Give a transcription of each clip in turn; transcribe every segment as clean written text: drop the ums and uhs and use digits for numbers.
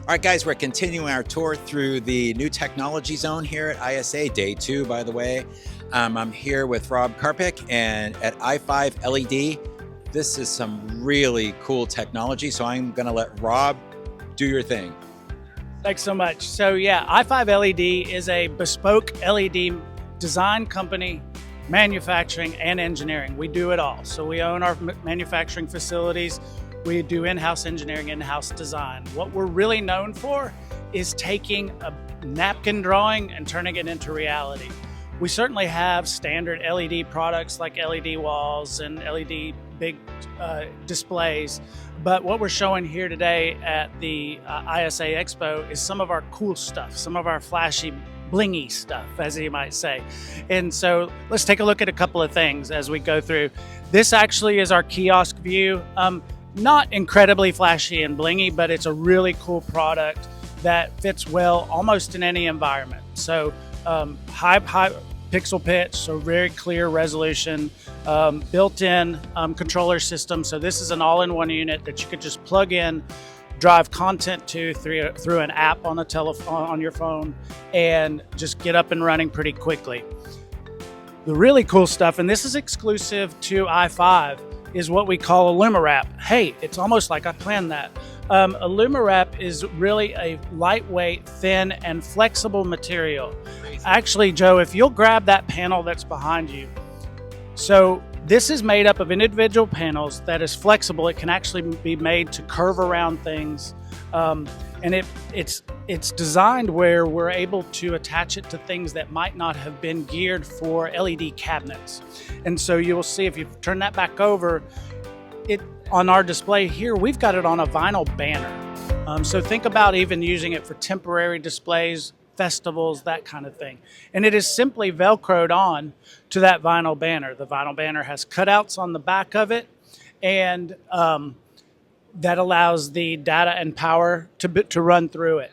All right, guys, we're continuing our tour through the new technology zone here at ISA, day 2, by the way. I'm here with Rob Karpick and at i5LED. This is some really cool technology, so I'm going to let Rob do your thing. Thanks so much. So yeah, i5LED is a bespoke LED design company, manufacturing and engineering. We do it all. So we own our manufacturing facilities. We do in-house engineering, in-house design. What we're really known for is taking a napkin drawing and turning it into reality. We certainly have standard LED products like LED walls and LED big displays, but what we're showing here today at the ISA Expo is some of our cool stuff, some of our flashy, blingy stuff, as you might say. And so let's take a look at a couple of things as we go through. This actually is our kiosk view. Not incredibly flashy and blingy, but it's a really cool product that fits well almost in any environment. So high pixel pitch, so very clear resolution, built-in controller system. So this is an all-in-one unit that you could just plug in, drive content to through an app on the telephone, on your phone, and just get up and running pretty quickly. The really cool stuff, and this is exclusive to i5, is what we call a LumiWrap. Hey, it's almost like I planned that. A LumiWrap is really a lightweight, thin, and flexible material. Actually, Joe, if you'll grab that panel that's behind you. So this is made up of individual panels that is flexible. It can actually be made to curve around things. And it's designed where we're able to attach it to things that might not have been geared for LED cabinets. And so you will see if you turn that back over, on our display here, we've got it on a vinyl banner. So think about even using it for temporary displays, festivals, that kind of thing. And it is simply Velcroed on to that vinyl banner. The vinyl banner has cutouts on the back of it, and that allows the data and power to run through it.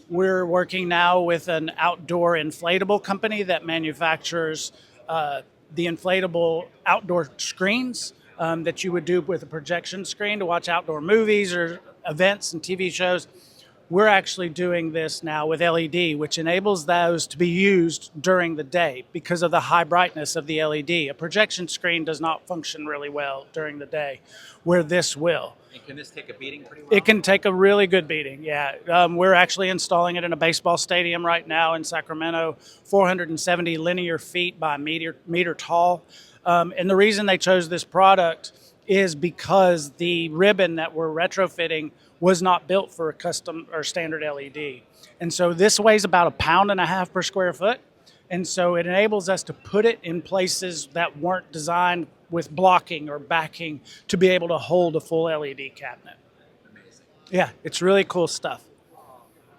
We're working now with an outdoor inflatable company that manufactures the inflatable outdoor screens that you would do with a projection screen to watch outdoor movies or events and TV shows. We're actually doing this now with LED, which enables those to be used during the day because of the high brightness of the LED. A projection screen does not function really well during the day, where this will. And can this take a beating pretty well? It can take a really good beating, yeah. We're actually installing it in a baseball stadium right now in Sacramento, 470 linear feet by meter tall. And the reason they chose this product is because the ribbon that we're retrofitting was not built for a custom or standard LED. And so this weighs about 1.5 pounds per square foot. And so it enables us to put it in places that weren't designed with blocking or backing to be able to hold a full LED cabinet. Amazing. Yeah, it's really cool stuff.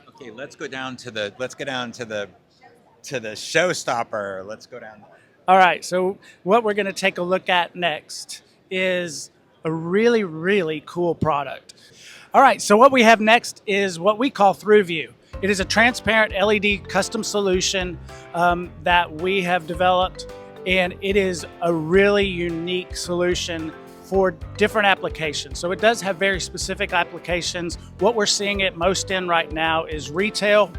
Okay, let's go down to the showstopper. Let's go down. All right, so what we're gonna take a look at next is a really, really cool product. All right, so what we have next is what we call ThruView. It is a transparent LED custom solution that we have developed, and it is a really unique solution for different applications. So it does have very specific applications. What we're seeing it most in right now is retail,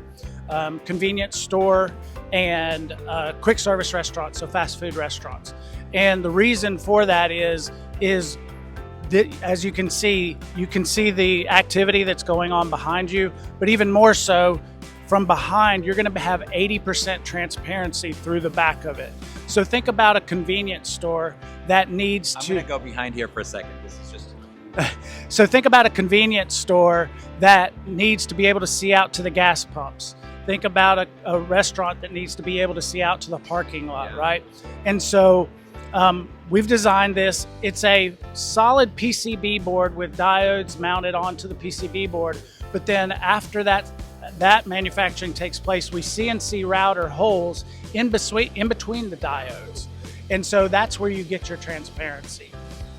convenience store, and quick service restaurants, so fast food restaurants. And the reason for that is as you can see the activity that's going on behind you, but even more so from behind, you're gonna have 80% transparency through the back of it. So think about a convenience store that needs I'm gonna go behind here for a second. This is just... So think about a convenience store that needs to be able to see out to the gas pumps. Think about a restaurant that needs to be able to see out to the parking lot, right? And so we've designed this. It's a solid PCB board with diodes mounted onto the PCB board. But then after that manufacturing takes place, we CNC router holes in between the diodes. And so that's where you get your transparency.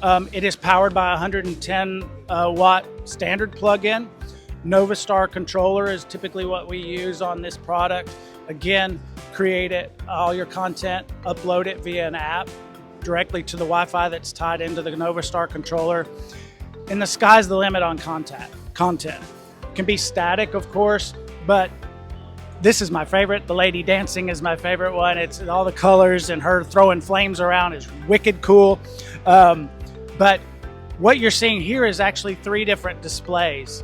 It is powered by a 110 watt standard plug-in. Novastar controller is typically what we use on this product. Again, create it, all your content, upload it via an app directly to the Wi-Fi that's tied into the Novastar controller. And the sky's the limit on content. Can be static, of course, but this is my favorite. The lady dancing is my favorite one. It's all the colors and her throwing flames around is wicked cool. But what you're seeing here is actually 3 different displays.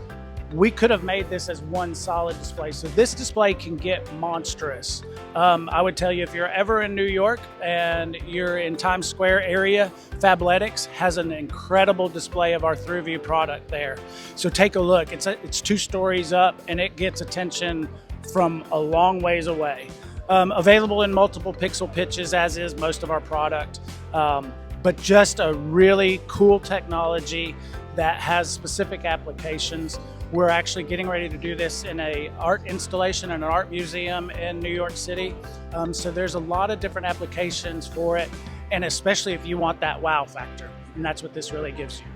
We could have made this as one solid display. So this display can get monstrous. I would tell you, if you're ever in New York and you're in Times Square area, Fabletics has an incredible display of our ThruView product there. So take a look. It's 2 stories up and it gets attention from a long ways away. Available in multiple pixel pitches, as is most of our product. But just a really cool technology that has specific applications. We're actually getting ready to do this in an art installation in an art museum in New York City. So there's a lot of different applications for it, and especially if you want that wow factor, and that's what this really gives you.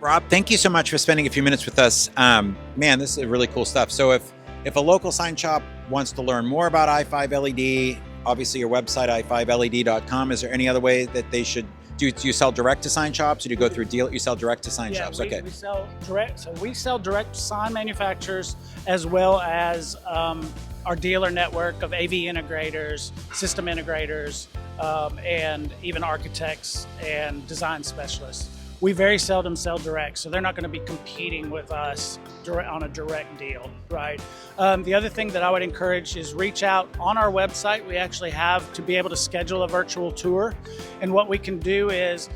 Rob, thank you so much for spending a few minutes with us. Man, this is really cool stuff. So if a local sign shop wants to learn more about i5LED, obviously your website, i5LED.com, is there any other way that they should do you sell direct to sign shops, or do you go through deal? You sell direct to sign shops. Okay. We sell direct. So we sell direct to sign manufacturers, as well as our dealer network of AV integrators, system integrators, and even architects and design specialists. We very seldom sell direct, so they're not going to be competing with us on a direct deal, right? The other thing that I would encourage is reach out on our website. We actually have to be able to schedule a virtual tour, and what we can do is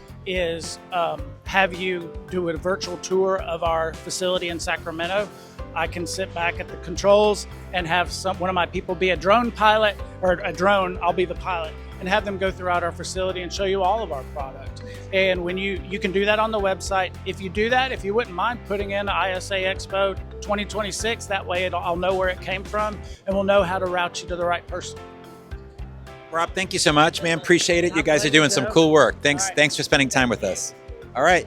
have you do a virtual tour of our facility in Sacramento. I can sit back at the controls and have one of my people be a drone pilot, or a drone, I'll be the pilot, and have them go throughout our facility and show you all of our product. And when you can do that on the website. If you do that, if you wouldn't mind putting in ISA Expo 2026, that way I'll know where it came from and we'll know how to route you to the right person. Rob, thank you so much, man. Appreciate it. You guys are doing some cool work. Thanks for spending time with us. All right.